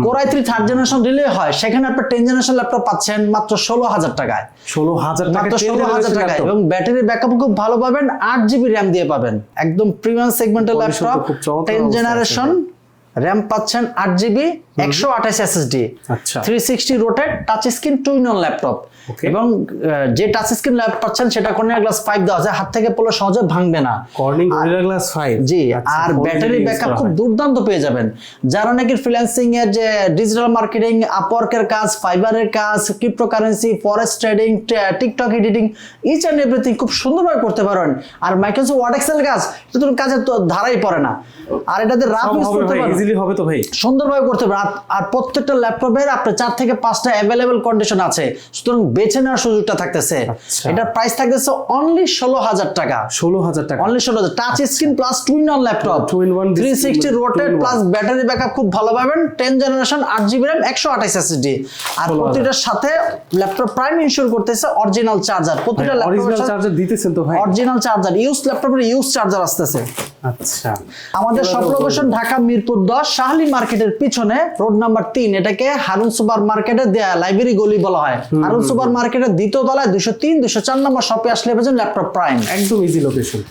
Core i3 third generation relay হয়, সেখানে আপনি 10 জেনারেশন ল্যাপটপ পাচ্ছেন মাত্র 16,000 টাকায়। 16,000 টাকা, মাত্র 16,000 টাকায়, এবং ব্যাটারি ব্যাকআপ খুব ভালো পাবেন, 8GB র্যাম দিয়ে পাবেন। একদম প্রিমিয়াম সেগমেন্টের ল্যাপটপ, 10 জেনারেশন, র্যাম পাচ্ছেন 8GB, 128 SSD, আচ্ছা 360 rotate touch screen 2-in-1 laptop. এবং যে টাচ স্ক্রিন ল্যাপটপ পাচ্ছেন সেটা কর্নিং গ্লাস 5 দেওয়া আছে, হাত থেকে পড়লে সহজে ভাঙবে না। কর্নিং গরিলা গ্লাস 5, জি। আর ব্যাটারি ব্যাকআপ খুব দুর্দান্ত পেয়ে যাবেন। যারা নাকি ফ্রিল্যান্সিং এর যে ডিজিটাল মার্কেটিং, আপওয়ার্কের কাজ, ফাইবারের কাজ, cryptocurrency, forex trading, TikTok editing, each and everything খুব সুন্দরভাবে করতে পারেন। আর মাইক্রোসফট ওয়ার্ড এক্সেল কাজ, এটা তো কাজের তো ধারাই পড়ে না। আর এটাতে রাফ ইউজ করতে পারেন, ইজিলি হবে তো ভাই, সুন্দরভাবে করতে পারেন। আর প্রত্যেকটা ল্যাপটপের আপনার 4 থেকে 5টা অ্যাভেলেবল কন্ডিশন আছে, সুতরাং বেছে নেওয়ার সুযোগটা থাকতেছে। এটার প্রাইস থাকতেছে অনলি 16,000 টাকা। 16,000 টাকা, only 16,000, touch screen plus 2-in-1 laptop, 360 rotate plus battery backup খুব ভালো পাবেন, 10 জেনারেশন, 8GB র্যাম, 128 SSD। আর প্রতিটার সাথে ল্যাপটপ প্রাইম ইনস্যুর করতেছে অরিজিনাল চার্জার। প্রতিটা অরিজিনাল চার্জার দিতেছেন তো ভাই? অরিজিনাল চার্জার, ইউজ ল্যাপটপের ইউজ চার্জার আসতেছে। আচ্ছা, আমাদের সব লোকেশন ঢাকা মিরপুর 10 শাহলি মার্কেটের পিছনে, রোড নাম্বার 3। এটাকে হারুন সুপার মার্কেটের লাইব্রেরি গলি বলা হয়। হারুন সুপার মার্কেটের দ্বিতীয় তলায় 203, 204 নম্বর শপে আসলে পেয়েছেন ল্যাপটপ প্রাইম। একদম ইজি লোকেশন।